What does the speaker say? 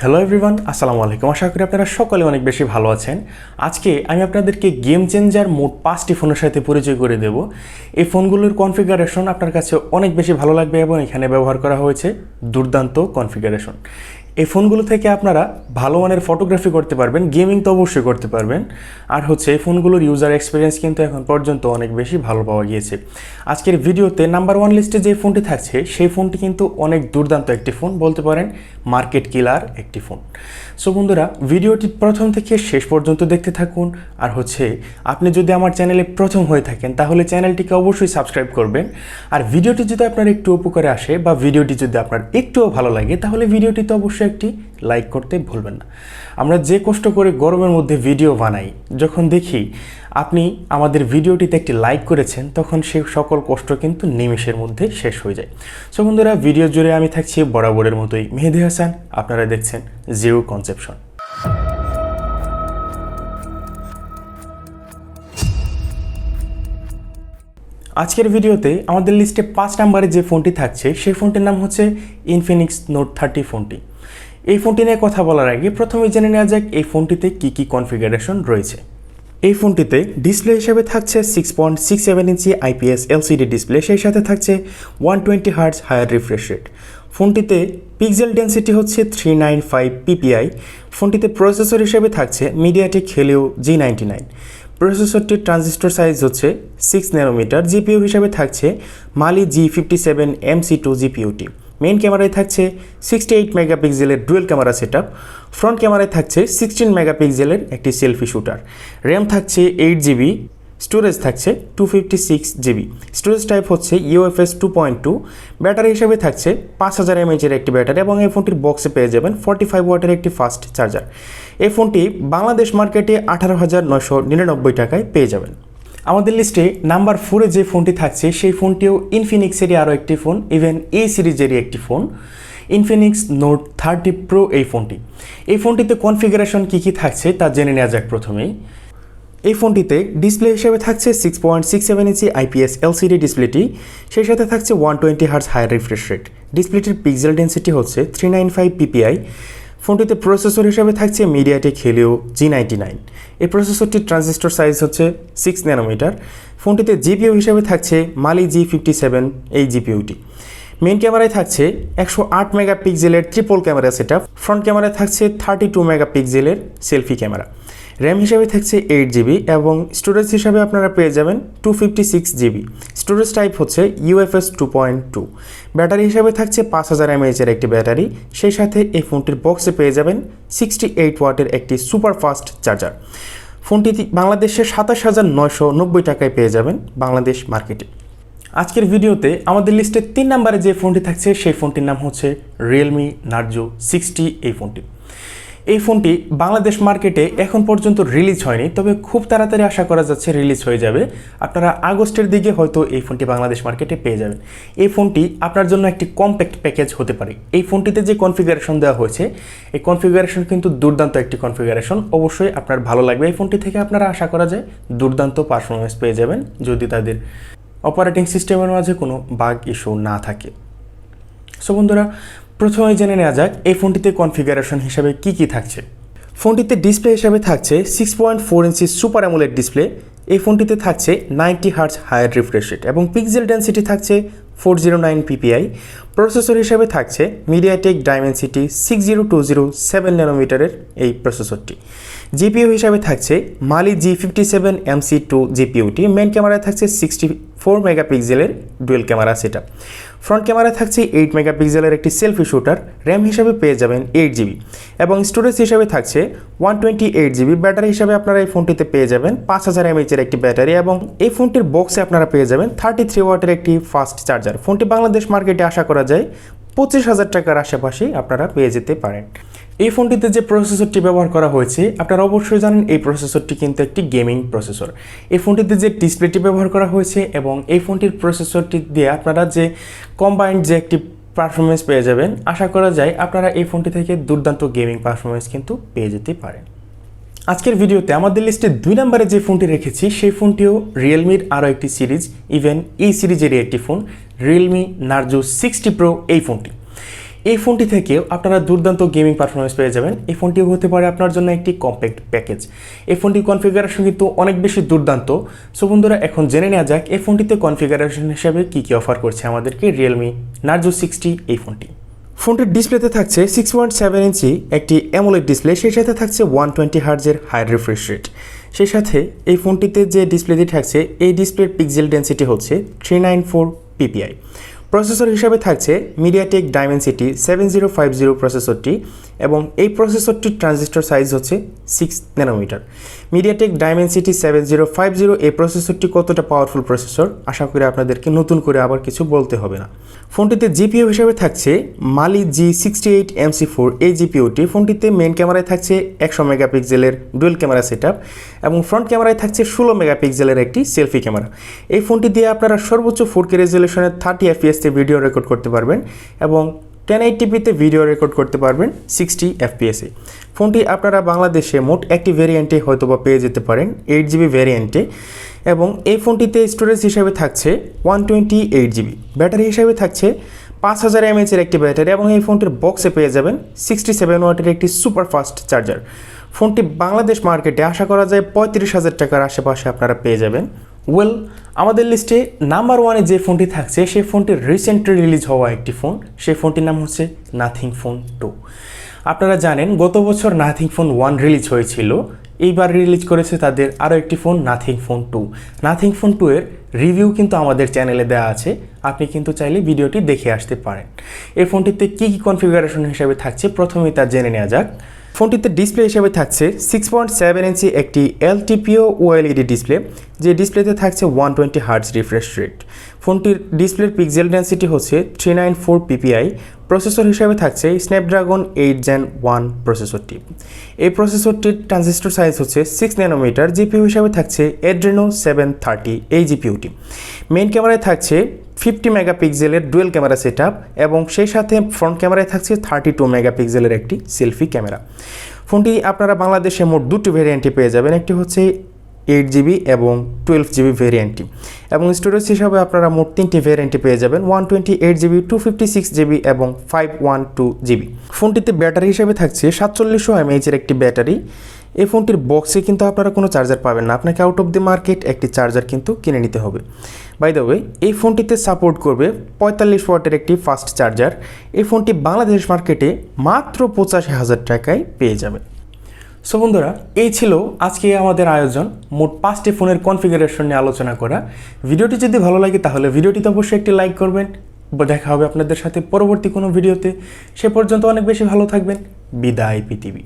Hello everyone, আসসালামু আলাইকুম। আশা করি আপনারা সকলে অনেক বেশি ভালো আছেন। আজকে আমি আপনাদেরকে গেম চেঞ্জার মোট 5টি ফোনের সাথে পরিচয় করে দেব। এই ফোনগুলোর কনফিগারেশন আপনার কাছে অনেক বেশি ভালো লাগবে এবং এখানে ব্যবহার করা হয়েছে দুর্দান্ত কনফিগারেশন। এই ফোনগুলো থেকে আপনারা ভালো মানের ফটোগ্রাফি করতে পারবেন, গেমিং তো অবশ্যই করতে পারবেন। আর এই ফোনগুলোর ইউজার এক্সপিরিয়েন্স কিন্তু এখন পর্যন্ত অনেক বেশি ভালো পাওয়া গিয়েছে। আজকের ভিডিওতে নাম্বার 1 লিস্টে যে ফোনটি থাকছে সেই ফোনটি কিন্তু অনেক দুর্দান্ত একটি ফোন, বলতে পারেন মার্কেট কিলার একটি ফোন। সো বন্ধুরা, ভিডিওটি প্রথম থেকে শেষ পর্যন্ত দেখতে থাকুন। আর আপনি যদি আমার চ্যানেলে প্রথম হয়ে থাকেন তাহলে চ্যানেলটিকে অবশ্যই সাবস্ক্রাইব করবেন। আর ভিডিওটি যদি আপনার একটু উপকারে আসে বা ভিডিওটি যদি আপনার একটুও ভালো লাগে তাহলে ভিডিওটিতে অবশ্যই একটি লাইক করতে ভুলবেন না। আমরা যে কষ্ট করে গরমের মধ্যে ভিডিও বানাই, যখন দেখি আপনি আমাদের ভিডিওটিতে একটি লাইক করেছেন তখন সেই সকল কষ্ট কিন্তু নিমেষের মধ্যে শেষ হয়ে যায়। সো বন্ধুরা, ভিডিও জুড়ে আমি থাকছি বরাবরের মতোই মেহেদি হাসান। আপনারা দেখছেন জিরো কনসেপশন। আজকের ভিডিওতে আমাদের লিস্টে 5 নম্বরে যে ফোনটি থাকছে সেই ফোনটির নাম হচ্ছে ইনফিনিক্স নোট 30 ফোনটি। এই ফোনটি নিয়ে কথা বলার আগে প্রথমে জেনে নেওয়া যাক এই ফোনটিতে কী কী কনফিগারেশন রয়েছে। এই ফোনটিতে ডিসপ্লে হিসেবে থাকছে 6.67 ইঞ্চি আইপিএস এলসিডি ডিসপ্লে, সেই সাথে থাকছে 120 হার্টজ হায়ার রিফ্রেশ রেট। ফোনটিতে পিক্সেল ডেন্সিটি হচ্ছে 395 পিপিআই। ফোনটিতে প্রসেসর হিসেবে থাকছে মিডিয়াটেক হেলিও G99। প্রসেসরটির ট্রানজিস্টর সাইজ হচ্ছে 6 ন্যানোমিটার। জিপিইউ হিসেবে থাকছে মালি G57 MC2 জিপিইউটি। মেইন ক্যামেরায় থাকছে 68 মেগাপিক্সেলের ডুয়েল ক্যামেরা সেটআপ। ফ্রন্ট ক্যামেরায় থাকছে 16 মেগাপিক্সেলের একটি সেলফি শুটার। র্যাম থাকছে 8GB, স্টোরেজ থাকছে 256GB। স্টোরেজ টাইপ হচ্ছে UFS 2.2। ব্যাটারি হিসেবে থাকছে 5000 mAh একটি ব্যাটারি এবং এই ফোনটির বক্সে পেয়ে যাবেন 45 ওয়াটের একটি ফাস্ট চার্জার। এই ফোনটি বাংলাদেশ মার্কেটে 18,999 টাকায় পেয়ে যাবেন। আমাদের লিস্টে নাম্বার 4-এ যে ফোনটি থাকছে সেই ফোনটিও ইনফিনিক্সেরই আরও একটি ফোন, ইভেন এই সিরিজেরই একটি ফোন, ইনফিনিক্স নোট 30 প্রো। এই ফোনটিতে কনফিগারেশন কী কী থাকছে তা জেনে নেওয়া যাক প্রথমেই। এই ফোনটিতে ডিসপ্লে হিসেবে থাকছে 6.67 ইঞ্চি আইপিএস এলসিডি ডিসপ্লেটি, সেই সাথে থাকছে 120 হার্টজ হায়ার রিফ্রেশ রেট। ডিসপ্লেটির পিক্সেল ডেন্সিটি হচ্ছে 395 পিপিআই। ফোনটিতে প্রসেসর হিসেবে থাকছে মিডিয়াটেক হেলিও G99। এই প্রসেসরটির ট্রানজিস্টর সাইজ হচ্ছে 6 ন্যানোমিটার। ফোনটিতে জিপিইউ হিসেবে থাকছে মালি G57 এই জিপিইউটি। মেইন ক্যামেরায় থাকছে 108 মেগাপিক্সেলের ট্রিপল ক্যামেরা সেটআপ। ফ্রন্ট ক্যামেরায় থাকছে 32 মেগাপিক্সেলের সেলফি ক্যামেরা। র্যাম হিসাবে থাকছে 8GB এবং স্টোরেজ হিসাবে আপনারা পেয়ে যাবেন 256GB। স্টোরেজ টাইপ হচ্ছে UFS 2.2। ব্যাটারি হিসাবে থাকছে 5000 mAh এর একটি ব্যাটারি, সেই সাথে এই ফোনটির বক্সে পেয়ে যাবেন 68 ওয়াটের একটি সুপার ফাস্ট চার্জার। ফোনটি বাংলাদেশে 27,990 টাকায় পেয়ে যাবেন বাংলাদেশ মার্কেটে। আজকের ভিডিওতে আমাদের লিস্টে 3 নম্বরে যে ফোনটি থাকছে সেই ফোনটির নাম হচ্ছে realme Narzo 60 এই ফোনটি। এই ফোনটি বাংলাদেশ মার্কেটে এখন পর্যন্ত রিলিজ হয়নি, তবে খুব তাড়াতাড়ি আশা করা যাচ্ছে রিলিজ হয়ে যাবে। আপনারা আগস্টের দিকে হয়তো এই ফোনটি বাংলাদেশ মার্কেটে পেয়ে যাবেন। এই ফোনটি আপনার জন্য একটি কম্প্যাক্ট প্যাকেজ হতে পারে। এই ফোনটিতে যে কনফিগারেশন দেওয়া হয়েছে এই কনফিগারেশন কিন্তু দুর্দান্ত একটি কনফিগারেশন, অবশ্যই আপনার ভালো লাগবে। এই ফোনটি থেকে আপনারা আশা করা যায় দুর্দান্ত পারফরমেন্স পেয়ে যাবেন যদি তাদের অপারেটিং সিস্টেমের মাঝে কোনো বাগ ইস্যু না থাকে। সো বন্ধুরা, প্রথমে জেনে নেওয়া যাক এই ফোনটিতে কনফিগারেশন হিসাবে কি কি থাকছে। ফোনটিতে ডিসপ্লে হিসাবে থাকছে 6.4 ইঞ্চি সুপার অ্যামোলেড ডিসপ্লে। এই ফোনটিতে থাকছে 90 হার্টজ হায়ার রিফ্রেশ রেট এবং পিক্সেল ডেন্সিটি থাকছে 409 পিপিআই। প্রসেসর হিসাবে থাকছে মিডিয়াটেক ডাইমেনসিটি 6020 7 ন্যানোমিটারের এই প্রসেসরটি। জিপিইউ হিসাবে থাকছে মালি G57 MC2 জিপিইউটি। মেইন ক্যামেরায় থাকছে 64 মেগাপিক্সেলের ডুয়েল ক্যামেরা সেটআপ। ফ্রন্ট ক্যামেরায় থাকছে 8 মেগাপিক্সেলের একটি সেলফি শুটার। র্যাম হিসাবে পেয়ে যাবেন 8GB এবং স্টোরেজ হিসাবে থাকছে 128GB। ব্যাটারি হিসাবে আপনারা এই ফোনটিতে পেয়ে যাবেন 5000 mAh এর একটি ব্যাটারি এবং এই ফোনটির বক্সে আপনারা পেয়ে যাবেন 33 ওয়াটের একটি ফাস্ট চার্জার। ফোনটি বাংলাদেশ মার্কেটে আশা করা যায় 25,000 টাকার আশেপাশেই আপনারা পেয়ে যেতে পারেন। এই ফোনটিতে যে প্রসেসরটি ব্যবহার করা হয়েছে আপনারা অবশ্যই জানেন এই প্রসেসরটি কিন্তু একটি গেমিং প্রসেসর। এই ফোনটিতে যে ডিসপ্লেটি ব্যবহার করা হয়েছে এবং এই ফোনটির প্রসেসরটি দিয়ে আপনারা যে কম্বাইন্ড যে একটি পারফরমেন্স পেয়ে যাবেন, আশা করা যায় আপনারা এই ফোনটি থেকে দুর্দান্ত গেমিং পারফরমেন্স কিন্তু পেয়ে যেতে পারেন। আজকের ভিডিওতে আমাদের লিস্টে 2 নম্বরে যে ফোনটি রেখেছি সেই ফোনটিও রিয়েলমির আরও একটি সিরিজ, ইভেন এই সিরিজেরই একটি ফোন, realme Narzo 60 Pro এই ফোনটি। এই ফোনটি থেকেও আপনারা দুর্দান্ত গেমিং পারফরমেন্স পেয়ে যাবেন। এই ফোনটিও হতে পারে আপনার জন্য একটি কম্প্যাক্ট প্যাকেজ। এই ফোনটির কনফিগারেশন কিন্তু অনেক বেশি দুর্দান্ত। সো বন্ধুরা, এখন জেনে নেওয়া যাক এই ফোনটিতে কনফিগারেশন হিসাবে কী কী অফার করছে আমাদেরকে রিয়েলমি নার্জো 60 এই ফোনটি। ফোনটির ডিসপ্লেতে থাকছে 6.7 ইঞ্চি একটি অ্যামোলেড ডিসপ্লে, সেই সাথে থাকছে 120 হার্জের হাই রিফ্রেশ রেট। সেই সাথে এই ফোনটিতে যে ডিসপ্লেটি থাকছে এই ডিসপ্লের পিক্সেল ডেন্সিটি হচ্ছে 394 ppi। প্রসেসর হিসাবে থাকছে মিডিয়াটেক ডাইমেনসিটি 7050 প্রসেসরটি, এবং এই প্রসেসরটির ট্রানজিস্টর সাইজ হচ্ছে 6 ন্যানোমিটার। মিডিয়াটেক ডাইমেনসিটি 7050 এই প্রসেসরটি কতটা পাওয়ারফুল প্রসেসর আশা করি আপনাদেরকে নতুন করে আবার কিছু বলতে হবে না। ফোনটিতে জিপিইউ হিসাবে থাকছে মালি G68 MC4 এই জিপিইউটি। ফোনটিতে মেইন ক্যামেরায় থাকছে 100 মেগাপিক্সেলের ডুয়েল ক্যামেরা সেটআপ এবং ফ্রন্ট ক্যামেরায় থাকছে 16 মেগাপিক্সেলের একটি সেলফি ক্যামেরা। এই ফোনটি দিয়ে আপনারা সর্বোচ্চ 4K রেজলিউশনের 30 FPS তে ভিডিও রেকর্ড করতে পারবেন এবং 1080pতে ভিডিও রেকর্ড করতে পারবেন 60 FPS-এ। ফোনটি আপনারা বাংলাদেশে মোট একটি ভ্যারিয়েন্টে হয়তোবা পেয়ে যেতে পারেন 8GB ভ্যারিয়েন্টে, এবং এই ফোনটিতে স্টোরেজ হিসাবে থাকছে 128GB। ব্যাটারি হিসাবে থাকছে 5000 mAh-এর একটি ব্যাটারি, এবং এই ফোনটির বক্সে পেয়ে যাবেন 67 ওয়াটের একটি সুপার ফাস্ট চার্জার। ফোনটি বাংলাদেশ মার্কেটে আশা করা যায় 35,000 টাকার আশেপাশে আপনারা পেয়ে যাবেন। আমাদের লিস্টে নাম্বার 1-এ যে ফোনটি থাকছে সেই ফোনটি রিসেন্টলি রিলিজ হওয়া একটি ফোন। সেই ফোনটির নাম হচ্ছে নাথিং ফোন 2। আপনারা জানেন গত বছর নাথিং ফোন 1 রিলিজ হয়েছিল, এইবার রিলিজ করেছে তাদের আরও একটি phone nothing phone 2। Nothing phone 2 এর রিভিউ কিন্তু আমাদের চ্যানেলে দেওয়া আছে, আপনি কিন্তু চাইলে ভিডিওটি দেখে আসতে পারেন। এই ফোনটিতে কী কী কনফিগারেশন হিসাবে থাকছে প্রথমেই তা জেনে নেওয়া যাক। ফোনটিতে ডিসপ্লে হিসেবে থাকছে 6.7 ইঞ্চি একটি LTPO OLED ডিসপ্লে, যে ডিসপ্লেতে থাকছে 120 হার্টজ রিফ্রেশ রেট। ফোনটির ডিসপ্লের পিক্সেল ডেন্সিটি হচ্ছে 394 ppi। প্রসেসর হিসাবে থাকছে স্ন্যাপড্রাগন 8 Gen 1 প্রসেসরটি। এই প্রসেসরটির ট্রানজিস্টর সাইজ হচ্ছে 6 ন্যানোমিটার। জিপিইউ হিসাবে থাকছে Adreno 730 এই জিপিইউটি। মেইন ক্যামেরায় থাকছে 50 মেগাপিক্সেলের ডুয়েল ক্যামেরা সেটআপ, এবং সেই সাথে ফ্রন্ট ক্যামেরায় থাকছে 32 মেগাপিক্সেলের একটি সেলফি ক্যামেরা। ফোনটি আপনারা বাংলাদেশে মোট দুটি ভ্যারিয়েন্টে পেয়ে যাবেন, একটি হচ্ছে 8GB এবং 12GB ভ্যারিয়েন্টটি, এবং স্টোরেজ হিসাবে আপনারা মোট 3টি ভ্যারিয়েন্টে পেয়ে যাবেন 128GB, 256GB এবং 512GB। ফোনটিতে ব্যাটারি হিসাবে থাকছে 4700 mAh-এর একটি ব্যাটারি। এই ফোনটির বক্সে কিন্তু আপনারা কোনো চার্জার পাবেন না, আপনাকে আউট অফ দ্য মার্কেট একটি চার্জার কিন্তু কিনে নিতে হবে। বাই দ্য ওয়ে, এই ফোনটিতে সাপোর্ট করবে 45 ওয়াটের একটি ফাস্ট চার্জার। এই ফোনটি বাংলাদেশ মার্কেটে মাত্র 85,000 টাকায় পেয়ে যাবে। সো বন্ধুরা, এই ছিল আজকে আমাদের আয়োজন মোট 5টি ফোনের কনফিগারেশন নিয়ে আলোচনা করা। ভিডিওটি যদি ভালো লাগে তাহলে ভিডিওটিতে অবশ্যই একটি লাইক করবেন। দেখা হবে আপনাদের সাথে পরবর্তী কোনো ভিডিওতে। সে পর্যন্ত অনেক বেশি ভালো থাকবেন। বিদায় পৃথিবী।